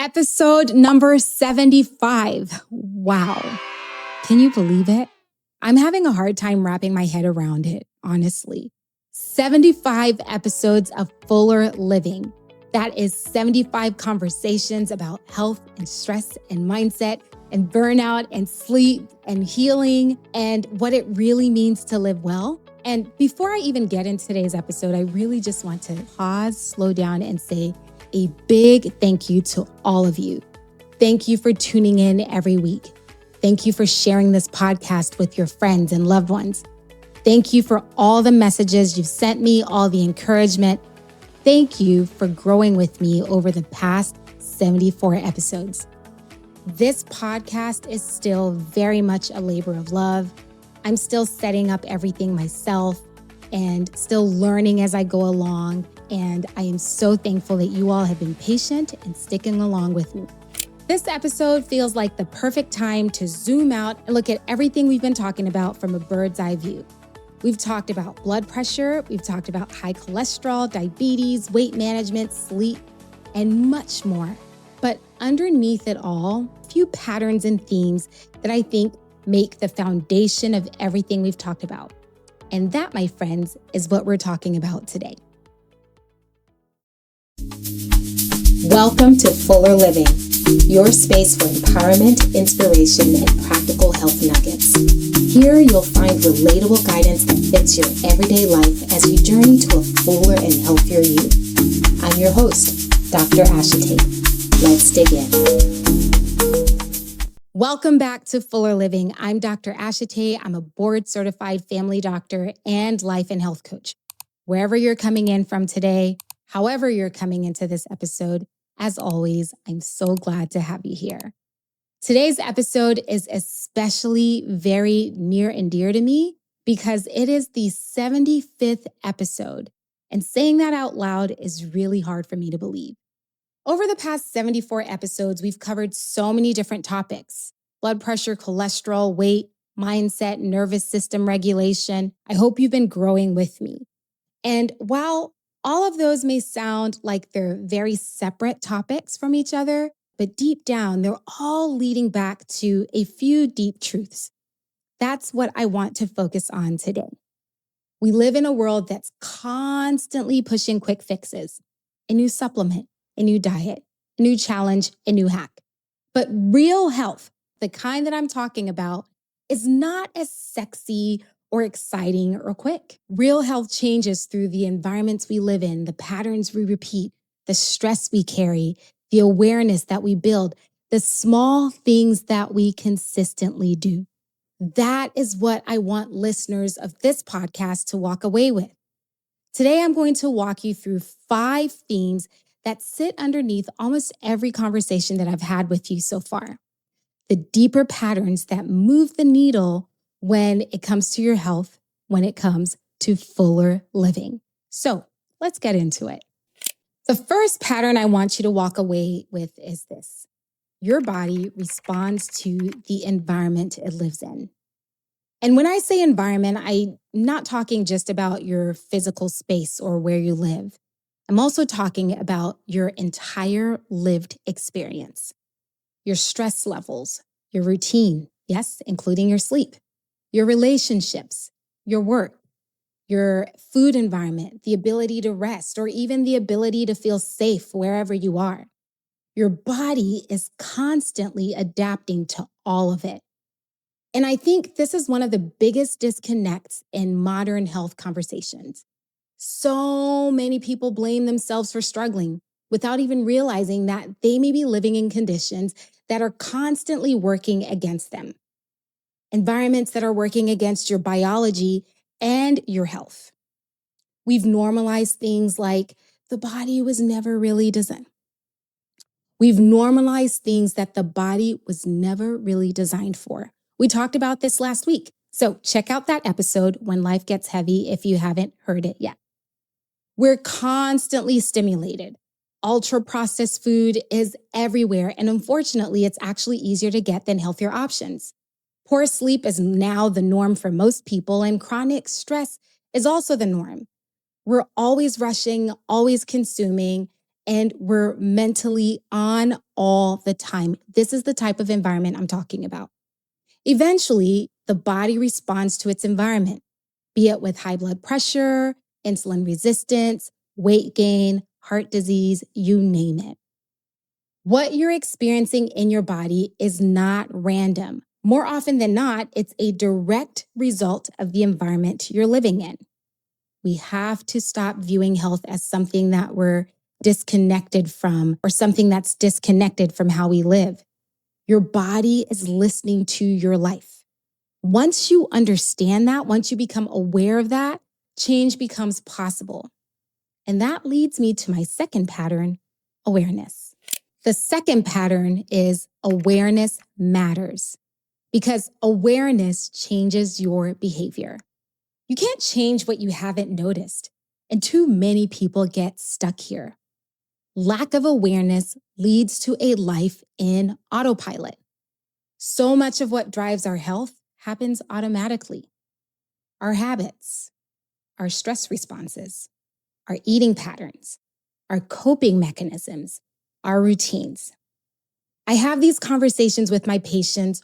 Episode number 75. Wow. Can you believe it? I'm having a hard time wrapping my head around it, honestly. 75 episodes of Fuller Living. That is 75 conversations about health and stress and mindset and burnout and sleep and healing and what it really means to live well. And before I even get into today's episode, I really just want to pause, slow down, and say a big thank you to all of you. Thank you for tuning in every week. Thank you for sharing this podcast with your friends and loved ones. Thank you for all the messages you've sent me, all the encouragement. Thank you for growing with me over the past 74 episodes. This podcast is still very much a labor of love. I'm still setting up everything myself and still learning as I go along. And I am so thankful that you all have been patient and sticking along with me. This episode feels like the perfect time to zoom out and look at everything we've been talking about from a bird's eye view. We've talked about blood pressure, we've talked about high cholesterol, diabetes, weight management, sleep, and much more. But underneath it all, a few patterns and themes that I think make the foundation of everything we've talked about. And that, my friends, is what we're talking about today. Welcome to Fuller Living, your space for empowerment, inspiration, and practical health nuggets. Here you'll find relatable guidance that fits your everyday life as you journey to a fuller and healthier you. I'm your host, Dr. Ashite. Let's dig in. Welcome back to Fuller Living. I'm Dr. Ashite. I'm a board-certified family doctor and life and health coach. Wherever you're coming in from today, however you're coming into this episode, as always, I'm so glad to have you here. Today's episode is especially very near and dear to me because it is the 75th episode, and saying that out loud is really hard for me to believe. Over the past 74 episodes, we've covered so many different topics: blood pressure, cholesterol, weight, mindset, nervous system regulation. I hope you've been growing with me. And while all of those may sound like they're very separate topics from each other, but deep down, they're all leading back to a few deep truths. That's what I want to focus on today. We live in a world that's constantly pushing quick fixes: a new supplement, a new diet, a new challenge, a new hack. But real health, the kind that I'm talking about, is not as sexy or exciting or quick. Real health changes through the environments we live in, the patterns we repeat, the stress we carry, the awareness that we build, the small things that we consistently do. That is what I want listeners of this podcast to walk away with. Today, I'm going to walk you through 5 themes that sit underneath almost every conversation that I've had with you so far. The deeper patterns that move the needle when it comes to your health, when it comes to fuller living. So let's get into it. The first pattern I want you to walk away with is this: your body responds to the environment it lives in. And when I say environment, I'm not talking just about your physical space or where you live. I'm also talking about your entire lived experience, your stress levels, your routine, yes, including your sleep, your relationships, your work, your food environment, the ability to rest, or even the ability to feel safe wherever you are. Your body is constantly adapting to all of it. And I think this is one of the biggest disconnects in modern health conversations. So many people blame themselves for struggling without even realizing that they may be living in conditions that are constantly working against them. Environments that are working against your biology and your health. We've normalized things like the body was never really designed. We've normalized things that the body was never really designed for. We talked about this last week. So check out that episode, When Life Gets Heavy, if you haven't heard it yet. We're constantly stimulated. Ultra-processed food is everywhere, and unfortunately, it's actually easier to get than healthier options. Poor sleep is now the norm for most people, and chronic stress is also the norm. We're always rushing, always consuming, and we're mentally on all the time. This is the type of environment I'm talking about. Eventually, the body responds to its environment, be it with high blood pressure, insulin resistance, weight gain, heart disease, you name it. What you're experiencing in your body is not random. More often than not, it's a direct result of the environment you're living in. We have to stop viewing health as something that we're disconnected from or something that's disconnected from how we live. Your body is listening to your life. Once you understand that, once you become aware of that, change becomes possible. And that leads me to my second pattern, awareness. The second pattern is awareness matters because awareness changes your behavior. You can't change what you haven't noticed, and too many people get stuck here. Lack of awareness leads to a life in autopilot. So much of what drives our health happens automatically. Our habits, our stress responses, our eating patterns, our coping mechanisms, our routines. I have these conversations with my patients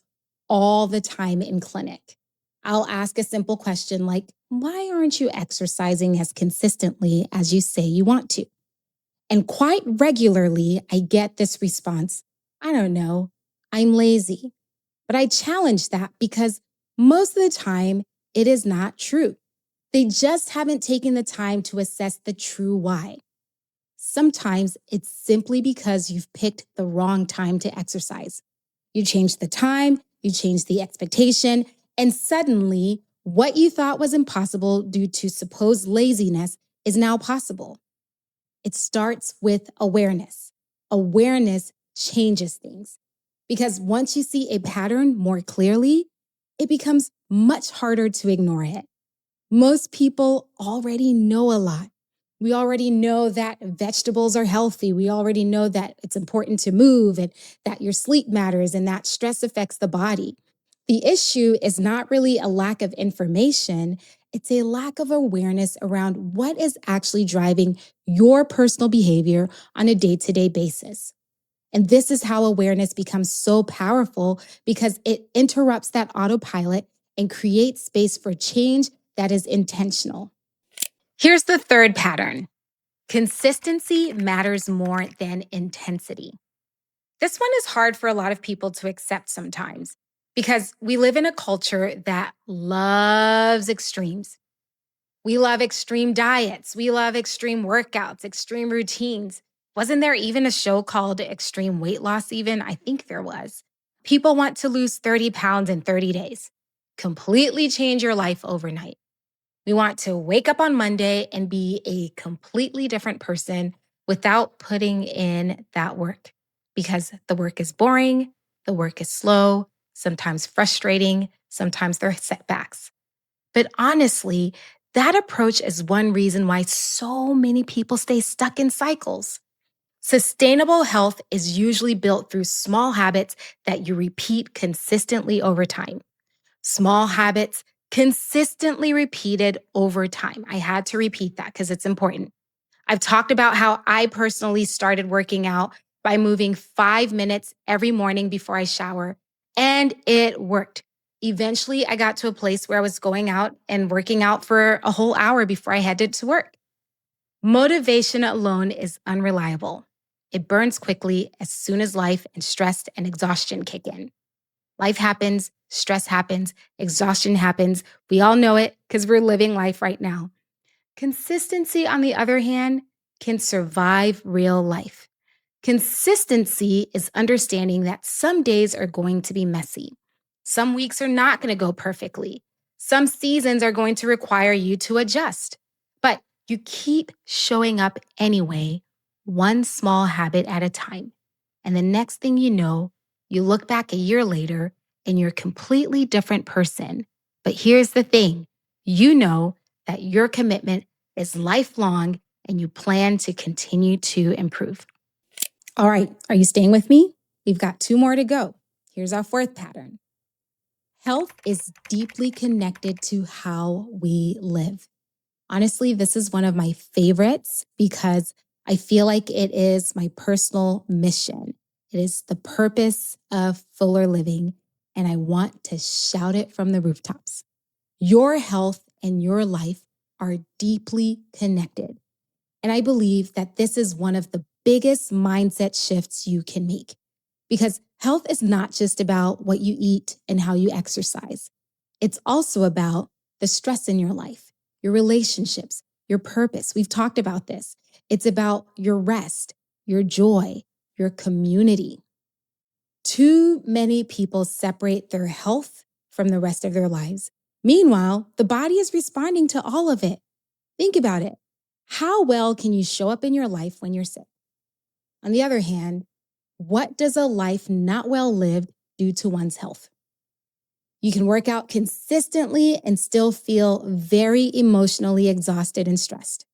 all the time in clinic. I'll ask a simple question like, why aren't you exercising as consistently as you say you want to? And quite regularly, I get this response, I don't know, I'm lazy. But I challenge that because most of the time, it is not true. They just haven't taken the time to assess the true why. Sometimes it's simply because you've picked the wrong time to exercise. You changed the time, you changed the expectation, and suddenly what you thought was impossible due to supposed laziness is now possible. It starts with awareness. Awareness changes things because once you see a pattern more clearly, it becomes much harder to ignore it. Most people already know a lot. We already know that vegetables are healthy. We already know that it's important to move and that your sleep matters and that stress affects the body. The issue is not really a lack of information. It's a lack of awareness around what is actually driving your personal behavior on a day-to-day basis. And this is how awareness becomes so powerful because it interrupts that autopilot and creates space for change that is intentional. Here's the third pattern. Consistency matters more than intensity. This one is hard for a lot of people to accept sometimes because we live in a culture that loves extremes. We love extreme diets. We love extreme workouts, extreme routines. Wasn't there even a show called Extreme Weight Loss even? I think there was. People want to lose 30 pounds in 30 days. Completely change your life overnight. We want to wake up on Monday and be a completely different person without putting in that work because the work is boring, the work is slow, sometimes frustrating, sometimes there are setbacks. But honestly, that approach is one reason why so many people stay stuck in cycles. Sustainable health is usually built through small habits that you repeat consistently over time. Small habits consistently repeated over time. I had to repeat that because it's important. I've talked about how I personally started working out by moving 5 minutes every morning before I shower, and it worked. Eventually, I got to a place where I was going out and working out for a whole hour before I headed to work. Motivation alone is unreliable. It burns quickly as soon as life and stress and exhaustion kick in. Life happens, stress happens, exhaustion happens. We all know it because we're living life right now. Consistency, on the other hand, can survive real life. Consistency is understanding that some days are going to be messy. Some weeks are not going to go perfectly. Some seasons are going to require you to adjust. But you keep showing up anyway, one small habit at a time. And the next thing you know, you look back a year later and you're a completely different person. But here's the thing, you know that your commitment is lifelong and you plan to continue to improve. All right, are you staying with me? We've got 2 more to go. Here's our fourth pattern. Health is deeply connected to how we live. Honestly, this is one of my favorites because I feel like it is my personal mission. It is the purpose of fuller living, and I want to shout it from the rooftops. Your health and your life are deeply connected. And I believe that this is one of the biggest mindset shifts you can make, because health is not just about what you eat and how you exercise. It's also about the stress in your life, your relationships, your purpose. We've talked about this. It's about your rest, your joy, your community. Too many people separate their health from the rest of their lives. Meanwhile, the body is responding to all of it. Think about it. How well can you show up in your life when you're sick? On the other hand, what does a life not well lived do to one's health? You can work out consistently and still feel very emotionally exhausted and stressed,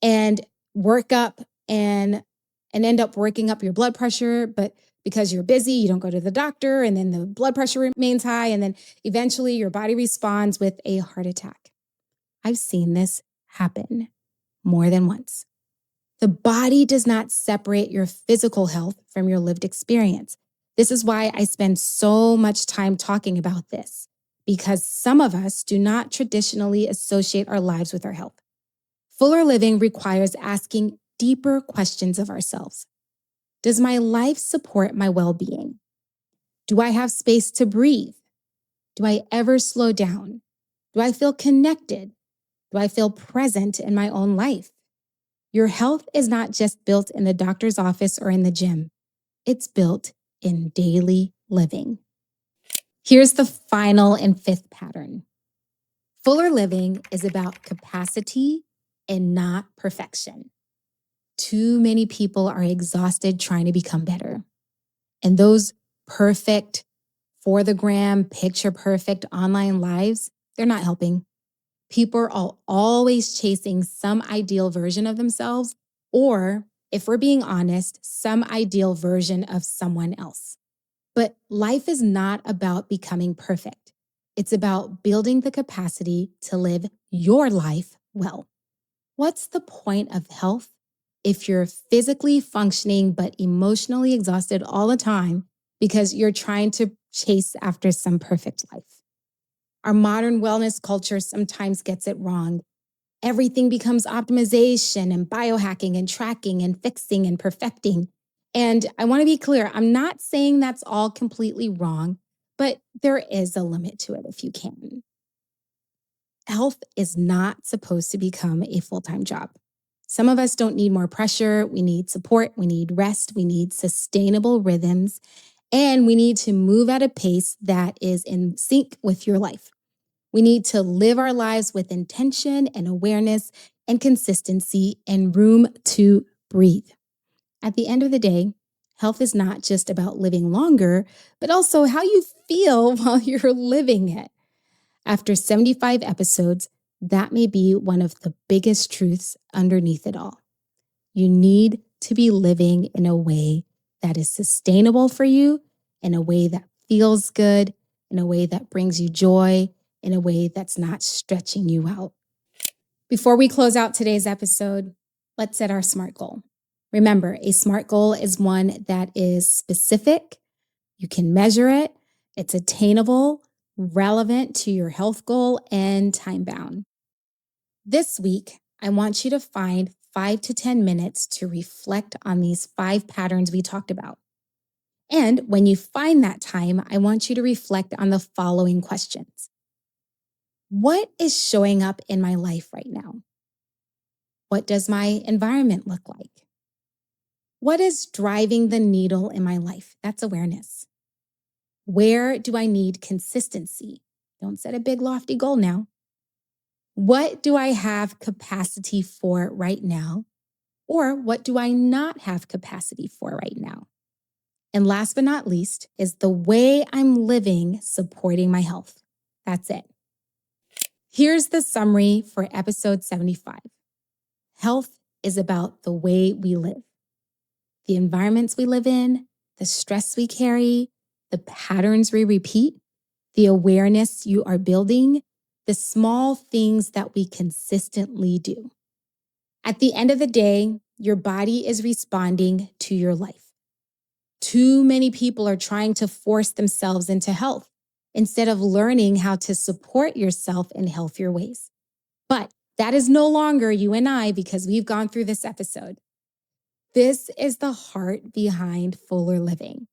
and work up and end up working up your blood pressure, but because you're busy, you don't go to the doctor, and then the blood pressure remains high, and then eventually your body responds with a heart attack. I've seen this happen more than once. The body does not separate your physical health from your lived experience. This is why I spend so much time talking about this, because some of us do not traditionally associate our lives with our health. Fuller living requires asking deeper questions of ourselves. Does my life support my well-being? Do I have space to breathe? Do I ever slow down? Do I feel connected? Do I feel present in my own life? Your health is not just built in the doctor's office or in the gym. It's built in daily living. Here's the final and fifth pattern. Fuller living is about capacity and not perfection. Too many people are exhausted trying to become better. And those perfect, for the gram, picture perfect online lives, they're not helping. People are always chasing some ideal version of themselves, or, if we're being honest, some ideal version of someone else. But life is not about becoming perfect. It's about building the capacity to live your life well. What's the point of health if you're physically functioning but emotionally exhausted all the time because you're trying to chase after some perfect life? Our modern wellness culture sometimes gets it wrong. Everything becomes optimization and biohacking and tracking and fixing and perfecting. And I want to be clear, I'm not saying that's all completely wrong, but there is a limit to it if you can. Health is not supposed to become a full-time job. Some of us don't need more pressure. We need support. We need rest. We need sustainable rhythms. And we need to move at a pace that is in sync with your life. We need to live our lives with intention and awareness and consistency and room to breathe. At the end of the day, health is not just about living longer, but also how you feel while you're living it. After 75 episodes, that may be one of the biggest truths underneath it all. You need to be living in a way that is sustainable for you, in a way that feels good, in a way that brings you joy, in a way that's not stretching you out. Before we close out today's episode, let's set our SMART goal. Remember, a SMART goal is one that is specific, you can measure it, it's attainable, relevant to your health goal, and time-bound. This week, I want you to find 5 to 10 minutes to reflect on these 5 patterns we talked about. And when you find that time, I want you to reflect on the following questions. What is showing up in my life right now? What does my environment look like? What is driving the needle in my life? That's awareness. Where do I need consistency? Don't set a big lofty goal now. What do I have capacity for right now? Or what do I not have capacity for right now? And last but not least is the way I'm living supporting my health. That's it. Here's the summary for episode 75. Health is about the way we live, the environments we live in, the stress we carry, the patterns we repeat, the awareness you are building, the small things that we consistently do. At the end of the day, Your body is responding to your life. Too many people are trying to force themselves into health instead of learning how to support yourself in healthier ways. But that is no longer you and I because we've gone through this episode. This is the heart behind fuller living.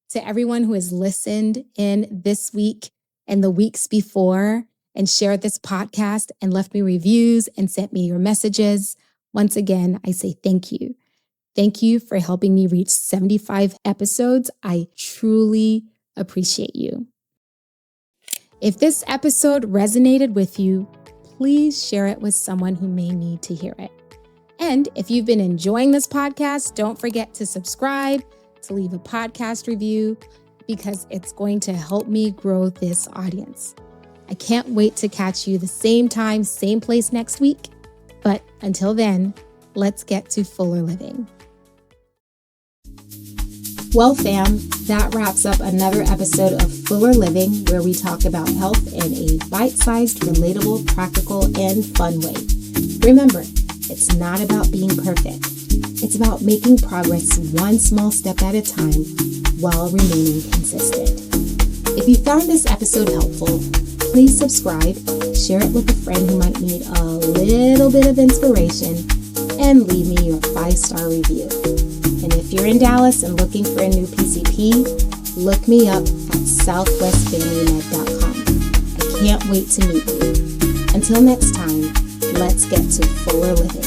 To everyone who has listened in this week and the weeks before and shared this podcast and left me reviews and sent me your messages, once again, I say thank you. Thank you for helping me reach 75 episodes. I truly appreciate you. If this episode resonated with you, please share it with someone who may need to hear it. And if you've been enjoying this podcast, don't forget to subscribe, to leave a podcast review, because it's going to help me grow this audience. I can't wait to catch you the same time, same place next week. But until then, let's get to fuller living. Well, fam, that wraps up another episode of Fuller Living, where we talk about health in a bite-sized, relatable, practical, and fun way. Remember, it's not about being perfect. It's about making progress one small step at a time while remaining consistent. If you found this episode helpful, please subscribe, share it with a friend who might need a little bit of inspiration, and leave me your 5-star review. And if you're in Dallas and looking for a new PCP, look me up at southwestfamilymed.com. I can't wait to meet you. Until next time, let's get to fuller living.